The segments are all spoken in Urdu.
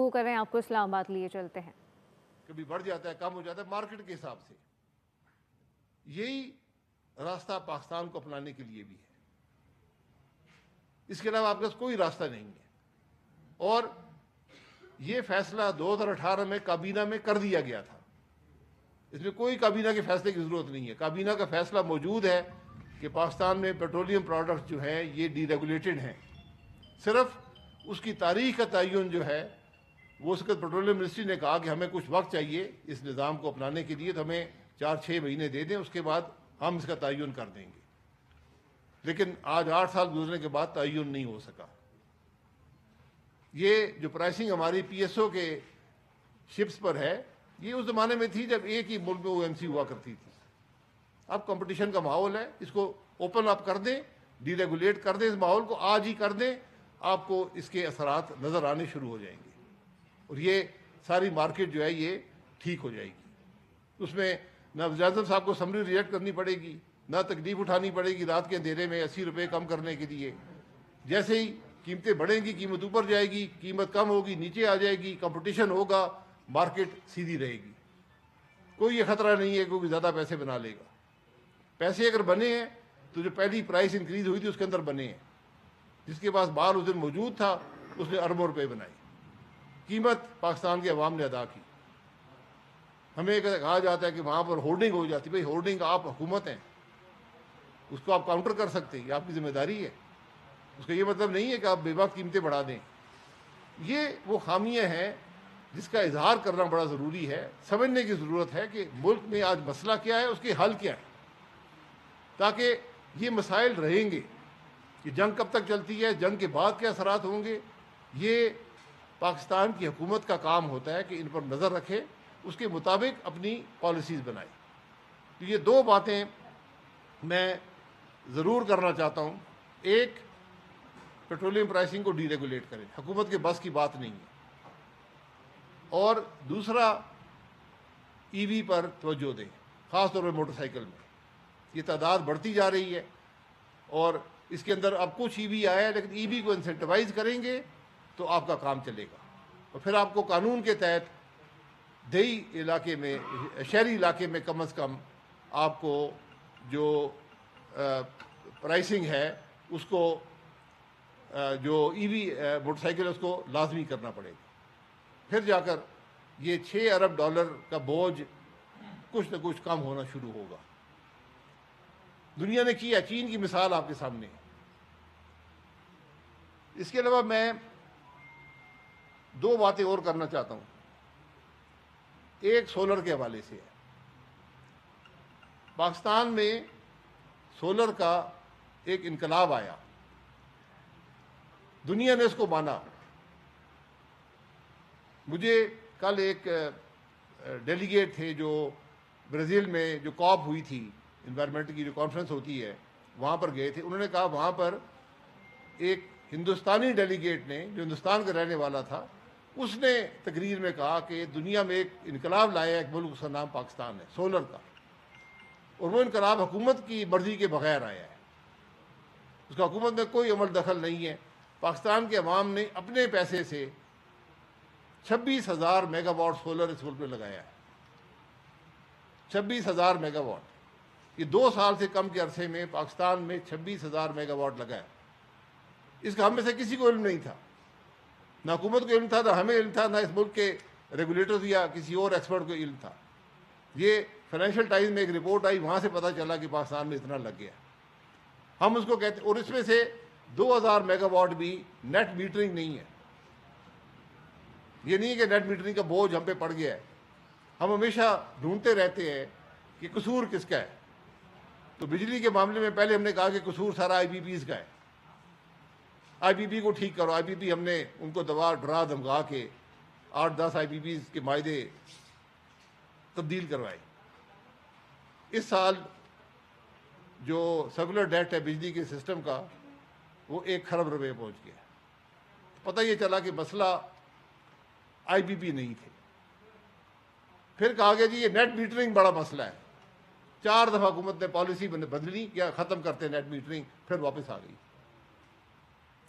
گفتگو کر رہے ہیں، آپ کو اسلام آباد لیے چلتے ہیں۔ کبھی بڑھ جاتا ہے، کم ہو جاتا ہے مارکیٹ کے حساب سے۔ یہی راستہ پاکستان کو اپنانے کے لیے بھی ہے، اس کے علاوہ آپ کے پاس کوئی راستہ نہیں ہے۔ اور یہ فیصلہ 2018 میں کابینہ میں کر دیا گیا تھا، اس میں کوئی کابینہ کے فیصلے کی ضرورت نہیں ہے۔ کابینہ کا فیصلہ موجود ہے کہ پاکستان میں پیٹرولیم پروڈکٹس جو ہیں یہ ڈی ریگولیٹڈ ہیں۔ صرف اس کی تاریخ کا تعین جو ہے وہ اس کے پیٹرولیم منسٹری نے کہا کہ ہمیں کچھ وقت چاہیے اس نظام کو اپنانے کے لیے، تو ہمیں 4-6 مہینے دے دیں، اس کے بعد ہم اس کا تعین کر دیں گے۔ لیکن آج 8 سال گزرنے کے بعد تعین نہیں ہو سکا۔ یہ جو پرائسنگ ہماری پی ایس او کے شپس پر ہے، یہ اس زمانے میں تھی جب ایک ہی ملک میں او ایم سی ہوا کرتی تھی۔ اب کمپٹیشن کا ماحول ہے، اس کو اوپن اپ کر دیں، ڈی ریگولیٹ کر دیں، اس ماحول کو آج ہی کر دیں، آپ کو اس کے اثرات نظر آنے شروع ہو جائیں گے، اور یہ ساری مارکیٹ جو ہے یہ ٹھیک ہو جائے گی۔ اس میں نہ وزیر اعظم صاحب کو سمری ریئیکٹ کرنی پڑے گی، نہ تکلیف اٹھانی پڑے گی رات کے اندھیرے میں 80 روپے کم کرنے کے لیے۔ جیسے ہی قیمتیں بڑھیں گی، قیمت اوپر جائے گی، قیمت کم ہوگی نیچے آ جائے گی، کمپٹیشن ہوگا، مارکیٹ سیدھی رہے گی۔ کوئی یہ خطرہ نہیں ہے کہ کوئی زیادہ پیسے بنا لے گا۔ پیسے اگر بنے ہیں تو جو پہلی پرائس انکریز ہوئی تھی اس کے اندر بنے ہیں۔ جس کے پاس مال اس دن موجود تھا اس نے اربوں روپے بنائے، قیمت پاکستان کے عوام نے ادا کی۔ ہمیں کہا جاتا ہے کہ وہاں پر ہورڈنگ ہو جاتی، بھائی ہورڈنگ آپ حکومت ہیں، اس کو آپ کاؤنٹر کر سکتے ہیں، یہ آپ کی ذمہ داری ہے۔ اس کا یہ مطلب نہیں ہے کہ آپ بے وقت قیمتیں بڑھا دیں۔ یہ وہ خامیاں ہیں جس کا اظہار کرنا بڑا ضروری ہے۔ سمجھنے کی ضرورت ہے کہ ملک میں آج مسئلہ کیا ہے، اس کے حل کیا ہے، تاکہ یہ مسائل رہیں گے کہ جنگ کب تک چلتی ہے، جنگ کے بعد کیا اثرات ہوں گے۔ یہ پاکستان کی حکومت کا کام ہوتا ہے کہ ان پر نظر رکھے، اس کے مطابق اپنی پالیسیز بنائے۔ تو یہ دو باتیں میں ضرور کرنا چاہتا ہوں۔ ایک، پیٹرولیم پرائسنگ کو ڈی ریگولیٹ کریں، حکومت کے بس کی بات نہیں ہے۔ اور دوسرا، ای وی پر توجہ دیں، خاص طور پہ موٹر سائیکل میں۔ یہ تعداد بڑھتی جا رہی ہے، اور اس کے اندر اب کچھ ای وی آیا ہے، لیکن ای وی کو انسینٹیوائز کریں گے تو آپ کا کام چلے گا۔ اور پھر آپ کو قانون کے تحت دیہی علاقے میں، شہری علاقے میں کم از کم آپ کو جو پرائسنگ ہے اس کو، جو ای وی موٹر سائیکل ہے اس کو لازمی کرنا پڑے گا۔ پھر جا کر یہ $6 ارب کا بوجھ کچھ نہ کچھ کم ہونا شروع ہوگا۔ دنیا نے کیا، چین کی مثال آپ کے سامنے ہے۔ اس کے علاوہ میں 2 باتیں اور کرنا چاہتا ہوں۔ ایک سولر کے حوالے سے ہے۔ پاکستان میں سولر کا ایک انقلاب آیا، دنیا نے اس کو مانا۔ مجھے کل ایک ڈیلیگیٹ تھے جو برازیل میں جو کاپ ہوئی تھی، انوائرمنٹ کی جو کانفرنس ہوتی ہے، وہاں پر گئے تھے۔ انہوں نے کہا وہاں پر ایک ہندوستانی ڈیلیگیٹ نے جو ہندوستان کا رہنے والا تھا، اس نے تقریر میں کہا کہ دنیا میں ایک انقلاب لایا ایک ملک، اس کا نام پاکستان ہے، سولر کا، اور وہ انقلاب حکومت کی مرضی کے بغیر آیا ہے، اس کا حکومت میں کوئی عمل دخل نہیں ہے۔ پاکستان کے عوام نے اپنے پیسے سے 26,000 میگا واٹ سولر اس ملک میں لگایا ہے۔ 26,000 میگا واٹ، یہ 2 سال سے کم کے عرصے میں پاکستان میں 26,000 میگا واٹ لگا ہے۔ اس کا ہم میں سے کسی کو علم نہیں تھا، نہ حکومت کو علم تھا، نہ ہمیں علم تھا، نہ اس ملک کے ریگولیٹرز یا کسی اور ایکسپرٹ کو علم تھا۔ یہ فائنینشیل ٹائمز میں ایک رپورٹ آئی، وہاں سے پتہ چلا کہ پاکستان میں اتنا لگ گیا۔ ہم اس کو کہتے ہیں، اور اس میں سے 2,000 میگا واٹ بھی نیٹ میٹرنگ نہیں ہے۔ یہ نہیں کہ نیٹ میٹرنگ کا بوجھ ہم پہ پڑ گیا ہے۔ ہم ہمیشہ ڈھونڈتے رہتے ہیں کہ قصور کس کا ہے۔ تو بجلی کے معاملے میں پہلے ہم نے کہا کہ قصور سارا آئی پی پیز کا ہے، آئی پی پی کو ٹھیک کرو۔ آئی پی پی ہم نے ان کو ڈرا دھمکا کے 8-10 آئی پی پیز کے معاہدے تبدیل کروائے۔ اس سال جو سرکولر ڈیٹ ہے بجلی کے سسٹم کا، وہ 1 کھرب روپے پہنچ گیا۔ پتہ یہ چلا کہ مسئلہ آئی پی پی نہیں تھے۔ پھر کہا گیا جی یہ نیٹ میٹرنگ بڑا مسئلہ ہے۔ 4 دفعہ حکومت نے پالیسی بدلی، کیا ختم کرتے نیٹ میٹرنگ، پھر واپس آ گئی۔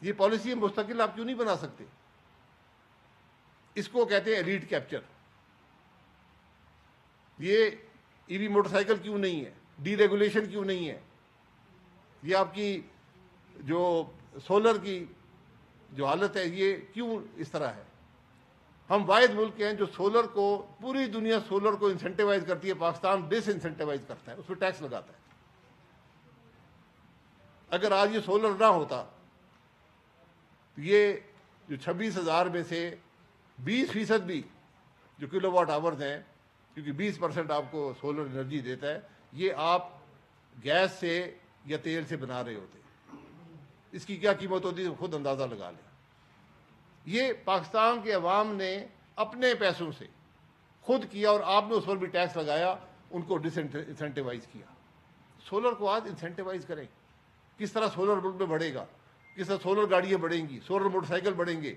یہ پالیسی مستقل آپ کیوں نہیں بنا سکتے؟ اس کو کہتے ہیں ایلیٹ کیپچر. یہ ای وی موٹر سائیکل کیوں نہیں ہے, ڈی ریگولیشن کیوں نہیں ہے, یہ آپ کی جو سولر کی جو حالت ہے یہ کیوں اس طرح ہے. ہم واحد ملک ہیں جو سولر کو, پوری دنیا سولر کو انسینٹیوائز کرتی ہے, پاکستان ڈس انسینٹیوائز کرتا ہے, اس پہ ٹیکس لگاتا ہے. اگر آج یہ سولر نہ ہوتا تو یہ جو 26,000 میں سے 20% بھی جو کلو واٹ آورز ہیں, کیونکہ 20% آپ کو سولر انرجی دیتا ہے, یہ آپ گیس سے یا تیل سے بنا رہے ہوتے. اس کی کیا قیمت ہوتی ہے خود اندازہ لگا لیں. یہ پاکستان کے عوام نے اپنے پیسوں سے خود کیا, اور آپ نے اس پر بھی ٹیکس لگایا, ان کو ڈس انسینٹیوائز کیا. سولر کو آج انسینٹیوائز کریں. کس طرح سولر ملک میں بڑھے گا, کس طرح سولر گاڑیاں بڑھیں گی, سولر موٹر سائیکل بڑھیں گے.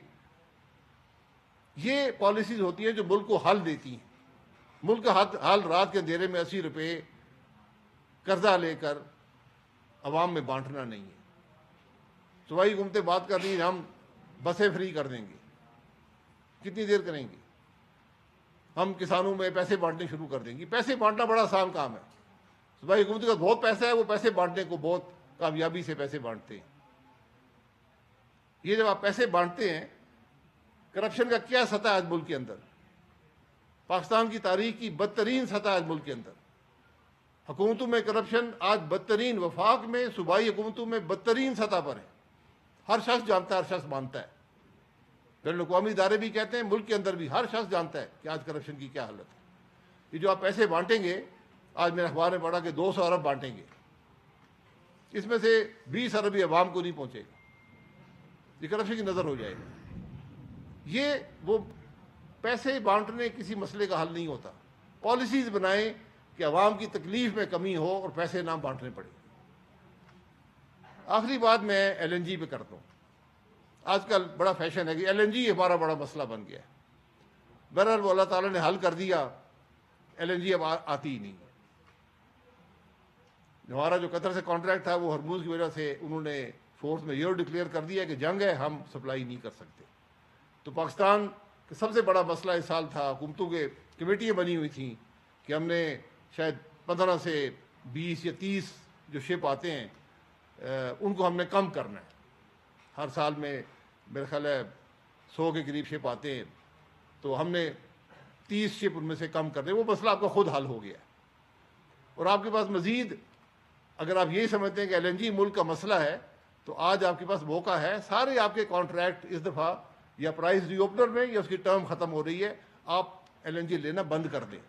یہ پالیسیز ہوتی ہیں جو ملک کو حل دیتی ہیں. ملک کا حل رات کے اندھیرے میں 80 روپے قرضہ لے کر عوام میں بانٹنا نہیں ہے. صوبائی حکومتیں بات کر رہی ہیں ہم بسیں فری کر دیں گے. کتنی دیر کریں گے؟ ہم کسانوں میں پیسے بانٹنے شروع کر دیں گے. پیسے بانٹنا بڑا آسان کام ہے. صوبائی حکومت کا بہت پیسہ ہے, وہ پیسے بانٹنے کو بہت کامیابی سے پیسے بانٹتے ہیں. یہ جب آپ پیسے بانٹتے ہیں, کرپشن کا کیا سطح ہے آج ملک کے اندر؟ پاکستان کی تاریخ کی بدترین سطح آج ملک کے اندر. حکومتوں میں کرپشن آج بدترین, وفاق میں, صوبائی حکومتوں میں بدترین سطح پر ہے. ہر شخص جانتا ہے, ہر شخص مانتا ہے. بین الاقوامی ادارے بھی کہتے ہیں, ملک کے اندر بھی ہر شخص جانتا ہے کہ آج کرپشن کی کیا حالت ہے. یہ جو آپ پیسے بانٹیں گے, آج میں اخبار میں پڑھا کہ 200 ارب بانٹیں گے, اس میں سے 20 ارب ہی عوام کو نہیں پہنچے گا. یہ کرپشن کی نظر ہو جائے گا. یہ وہ پیسے بانٹنے کسی مسئلے کا حل نہیں ہوتا. پالیسیز بنائیں کہ عوام کی تکلیف میں کمی ہو اور پیسے نہ بانٹنے پڑے. آخری بات میں ایل این جی پہ کرتا ہوں. آج کل بڑا فیشن ہے کہ ایل این جی ہمارا بڑا مسئلہ بن گیا ہے. بہرحال وہ اللہ تعالیٰ نے حل کر دیا, ایل این جی اب آتی ہی نہیں. ہمارا جو قطر سے کانٹریکٹ تھا وہ ہرموز کی وجہ سے انہوں نے فورس میں یہ ڈکلیئر کر دیا کہ جنگ ہے, ہم سپلائی نہیں کر سکتے. تو پاکستان کا سب سے بڑا مسئلہ اس سال تھا, حکومتوں کے کمیٹیاں بنی ہوئی تھیں کہ ہم نے شاید 15 سے 20 یا 30 جو شپ آتے ہیں ان کو ہم نے کم کرنا ہے. ہر سال میں میرے خیال ہے 100 کے قریب شپ آتے ہیں, تو ہم نے 30 شپ ان میں سے کم کر دیں. وہ مسئلہ آپ کا خود حل ہو گیا. اور آپ کے پاس مزید, اگر آپ یہی سمجھتے ہیں کہ ایل این جی ملک کا مسئلہ ہے, تو آج آپ کے پاس موقع ہے. سارے آپ کے کانٹریکٹ اس دفعہ یا پرائز ری اوپنر میں یا اس کی ٹرم ختم ہو رہی ہے, آپ ایل این جی لینا بند کر دیں.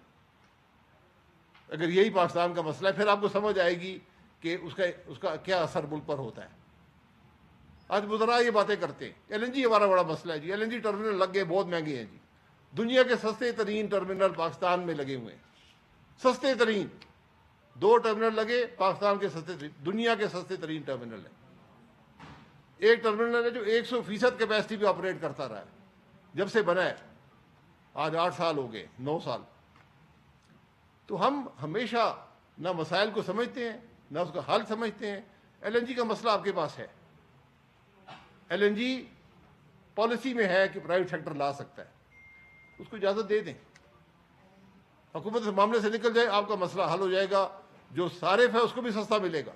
اگر یہی پاکستان کا مسئلہ ہے, پھر آپ کو سمجھ آئے گی کہ اس کا کیا اثر ملک پر ہوتا ہے. آج وزراء یہ باتیں کرتے ہیں ایل این جی ہمارا بڑا مسئلہ ہے جی, ایل این جی ٹرمینل لگ گئے, بہت مہنگے ہیں جی. دنیا کے سستے ترین ٹرمینل پاکستان میں لگے ہوئے ہیں. سستے ترین 2 ٹرمینل لگے پاکستان کے سستے ترین, دنیا کے سستے ترین ٹرمینل ہیں. ایک ٹرمینل ہے جو 100% کیپیسٹی پہ آپریٹ کرتا رہا ہے جب سے بنا ہے. آج 8 سال ہو گئے, 9 سال. تو ہم ہمیشہ نہ مسائل کو سمجھتے ہیں نہ اس کا حل سمجھتے ہیں. ایل این جی کا مسئلہ آپ کے پاس ہے. ایل این جی پالیسی میں ہے کہ پرائیویٹ سیکٹر لا سکتا ہے, اس کو اجازت دے دیں. حکومت اس معاملے سے نکل جائے, آپ کا مسئلہ حل ہو جائے گا. جو صارف ہے اس کو بھی سستا ملے گا.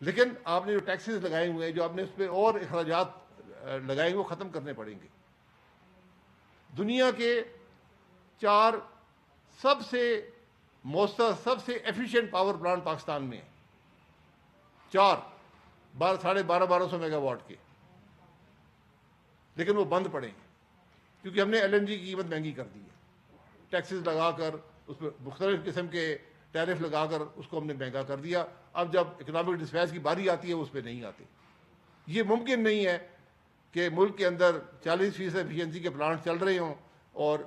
لیکن آپ نے جو ٹیکسز لگائے ہوئے ہیں, جو آپ نے اس پہ اور اخراجات لگائے ہیں, وہ ختم کرنے پڑیں گے. دنیا کے 4 سب سے مؤثر, سب سے ایفیشینٹ پاور پلانٹ پاکستان میں ہیں. 4 1200 میگا واٹ کے, لیکن وہ بند پڑے ہیں کیونکہ ہم نے ایل این جی کی قیمت مہنگی کر دی ہے. ٹیکسز لگا کر, اس پہ مختلف قسم کے ٹیرف لگا کر اس کو ہم نے مہنگا کر دیا. اب جب اکنامک ڈسپیچ کی باری آتی ہے, وہ اس پہ نہیں آتے. یہ ممکن نہیں ہے کہ ملک کے اندر 40% ایفیشنسی کے پلانٹ چل رہے ہوں اور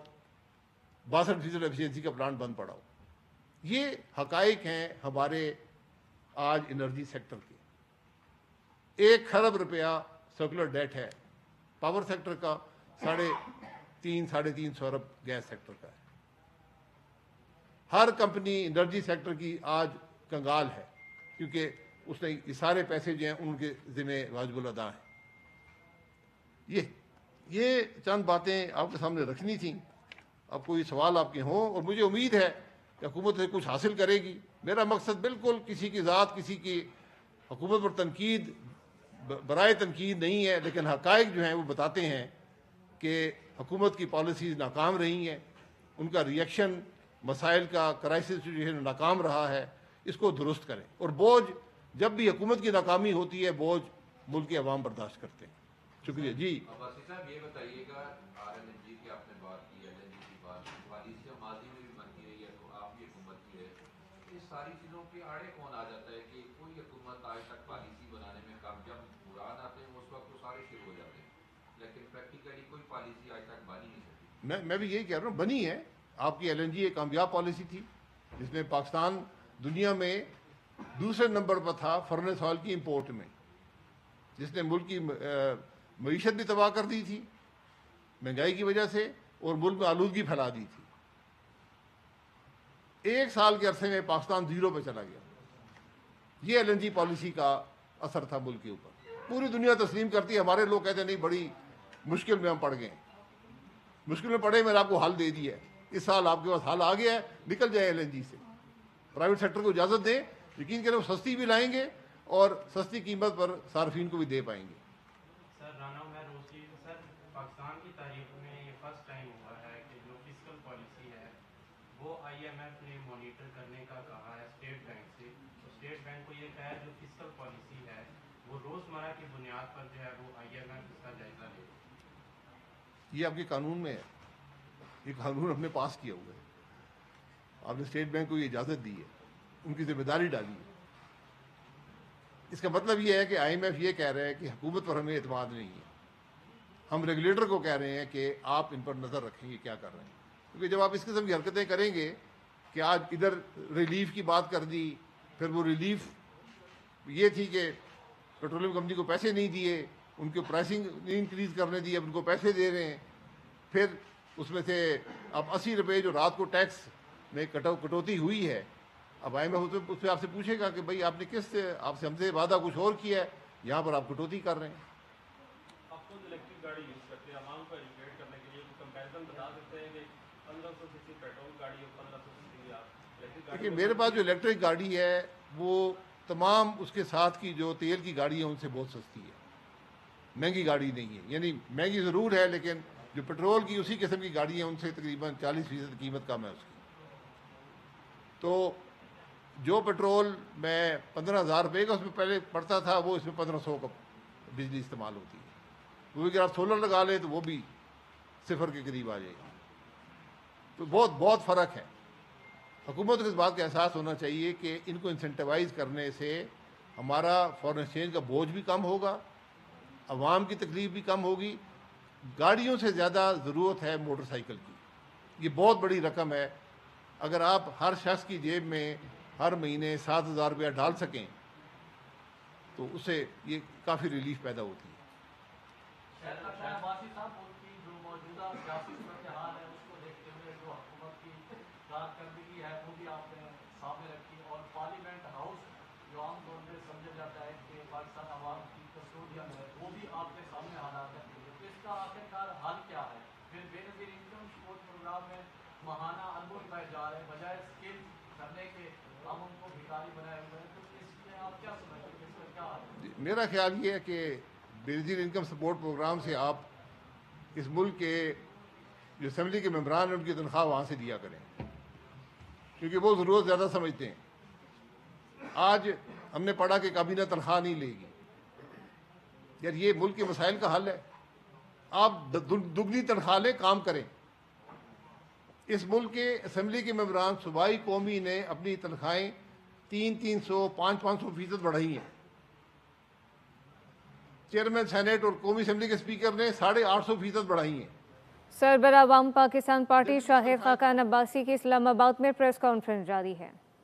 62% ایفیشنسی کا پلانٹ بند پڑا ہو. یہ حقائق ہیں ہمارے آج انرجی سیکٹر کے. 1 خرب روپیہ سرکولر ڈیٹ ہے پاور سیکٹر کا, 3.5 ارب گیس سیکٹر کا ہے. ہر کمپنی انرجی سیکٹر کی آج کنگال ہے کیونکہ اس نے یہ سارے پیسے جو ہیں ان کے ذمہ واجب الادا ہیں. یہ چند باتیں آپ کے سامنے رکھنی تھیں. اب کوئی سوال آپ کے ہوں، اور مجھے امید ہے کہ حکومت سے کچھ حاصل کرے گی. میرا مقصد بالکل کسی کی ذات، کسی کی حکومت پر تنقید برائے تنقید نہیں ہے، لیکن حقائق جو ہیں وہ بتاتے ہیں کہ حکومت کی پالیسیز ناکام رہی ہیں، ان کا ریئیکشن مسائل کا کرائسس سچویشن ناکام رہا ہے. اس کو درست کریں، اور بوجھ جب بھی حکومت کی ناکامی ہوتی ہے بوجھ ملک کے عوام برداشت کرتے ہیں. شکریہ. جی عباسی صاحب یہ بتائیے گا، RLNG کی آپ نے بات کی، LNG کی بات کی، پالیسیاں ماضی میں بھی بنتی رہی ہے تو آپ کی حکومت کی ہے. اس ساری چیزوں کے آڑے کون آ جاتا ہے کہ کوئی حکومت آج تک پالیسی بنانے میں کامیاب، بحران آتے ہیں اس وقت تو سارے شروع ہو جاتے ہیں، لیکن پریکٹیکلی کوئی پالیسی آج تک بن ہی نہیں سکتی. میں بھی یہی کہہ رہا ہوں، بنی ہے. آپ کی LNG ایک کامیاب پالیسی تھی، جس میں پاکستان دنیا میں دوسرے نمبر پر تھا فرنس آئل کی امپورٹ میں، جس نے ملک کی معیشت بھی تباہ کر دی تھی مہنگائی کی وجہ سے، اور ملک میں آلودگی پھیلا دی تھی. 1 سال کے عرصے میں پاکستان زیرو پہ چلا گیا. یہ LNG پالیسی کا اثر تھا ملک کے اوپر. پوری دنیا تسلیم کرتی ہے، ہمارے لوگ کہتے ہیں نہیں بڑی مشکل میں ہم پڑ گئے. مشکل میں پڑے، میں نے آپ کو حل دے دیا ہے. اس سال آپ کے پاس حل آ گیا ہے، نکل جائے LNG سے. پرائیویٹ سیکٹر کو اجازت دیں، یقین کریں وہ سستی بھی لائیں گے اور سستی قیمت پر صارفین کو بھی دے پائیں گے. سر رانا عمر روسی، سر پاکستان کی تاریخ میں یہ فرسٹ ٹائم ہوا ہے کہ جو فسکل پالیسی ہے وہ IMF نے مانیٹر کرنے کا کہا ہے اسٹیٹ بینک سے. تو اسٹیٹ بینک کو یہ کہا ہے جو فسکل پالیسی ہے وہ روزمرہ کی بنیاد پر جو ہے وہ IMF اس کا جائزہ لے. یہ آپ کے قانون میں ہے، یہ قانون ہم نے پاس کیا ہوا ہے. آپ نے اسٹیٹ بینک کو یہ اجازت دی ہے، ان کی ذمہ داری ڈالی ہے. اس کا مطلب یہ ہے کہ IMF یہ کہہ رہا ہے کہ حکومت پر ہمیں اعتماد نہیں ہے. ہم ریگولیٹر کو کہہ رہے ہیں کہ آپ ان پر نظر رکھیں گے کیا کر رہے ہیں. کیونکہ جب آپ اس قسم کی حرکتیں کریں گے کہ آج ادھر ریلیف کی بات کر دی، پھر وہ ریلیف یہ تھی کہ پیٹرولیم کمپنی کو پیسے نہیں دیے، ان کی پرائسنگ نہیں انکریز کرنے دی، اب ان کو پیسے دے رہے ہیں. پھر اس میں سے اب 80 روپے جو رات کو ٹیکس میں کٹوتی ہوئی ہے، اب IMF اس پہ آپ سے پوچھے گا کہ بھائی آپ نے آپ سے ہم سے وعدہ کچھ اور کیا ہے، یہاں پر آپ کٹوتی کر رہے ہیں. آپ خود الیکٹرک گاڑی یوز کرتے ہیں، عوام کو ایجوکیٹ کرنے کے لیے کمپیریزن بتا سکتے ہیں کہ 1500 cc پیٹرول گاڑی اور 1500 cc آپ الیکٹرک گاڑی. دیکھیے میرے پاس جو الیکٹرک گاڑی ہے وہ تمام اس کے ساتھ کی جو تیل کی گاڑی ہے ان سے بہت سستی ہے، مہنگی گاڑی نہیں ہے. یعنی مہنگی ضرور ہے لیکن جو پیٹرول کی اسی قسم کی گاڑی ہے ان سے تقریباً 40% قیمت کم ہے اس کی. تو جو پیٹرول میں 15,000 روپے کا اس میں پہلے پڑتا تھا، وہ اس میں 1500 کا بجلی استعمال ہوتی ہے. وہ اگر آپ سولر لگا لیں تو وہ بھی 0 کے قریب آ جائے گا. تو بہت فرق ہے. حکومت کو اس بات کا احساس ہونا چاہیے کہ ان کو انسینٹیوائز کرنے سے ہمارا فارن ایکسچینج کا بوجھ بھی کم ہوگا، عوام کی تکلیف بھی کم ہوگی. گاڑیوں سے زیادہ ضرورت ہے موٹر سائیکل کی. یہ بہت بڑی رقم ہے. اگر آپ ہر شخص کی جیب میں ہر مہینے 7,000 روپیہ ڈال سکیں تو اس سے یہ کافی ریلیف پیدا ہوتی ہے. عباسی صاحب ملک کی جو موجودہ سیاسی صورتحال ہے اس کو دیکھتے ہوئے جو حکومت کی کارکردگی ہے وہ بھی آپ نے سامنے رکھی، اور پارلیمنٹ ہاؤس جو عام طور پہ سمجھا جاتا ہے کہ پاکستان عوام کی کسٹوڈین ہے، وہ بھی آپ کے سامنے حالات ہیں. تو اس کا آخرکار حل کیا ہے؟ پھر بے نظیر انکم سپورٹ پروگرام میں ماہانہ انمول اٹھائے جا رہے ہیں بجائے اسکیم کرنے کے، ہم ان کو بھکاری بنائے ہوئے ہیں. تو اس میں آپ کیا سمجھتے ہیں، اس کا کیا حل ہے؟ میرا خیال یہ ہے کہ بے نظیر انکم سپورٹ پروگرام سے آپ اس ملک کے جو اسمبلی کے ممبران ہیں ان کی تنخواہ وہاں سے دیا کریں، کیونکہ وہ ضرورت زیادہ سمجھتے ہیں. آج ہم نے پڑھا کہ کابینہ تنخواہ نہیں لے گی. یار یہ ملک کے مسائل کا حل ہے. آپ دگنی تنخواہ لیں، کام کریں. اس ملک کے اسمبلی کے ممبران صوبائی قومی نے اپنی تنخواہیں 300 500% بڑھائی ہیں. چیئرمین سینیٹ اور قومی اسمبلی کے اسپیکر نے 850% بڑھائی ہیں. سربراہ عوام پاکستان پارٹی شاہد خاقان عباسی کی اسلام آباد میں پریس کانفرنس جاری ہے.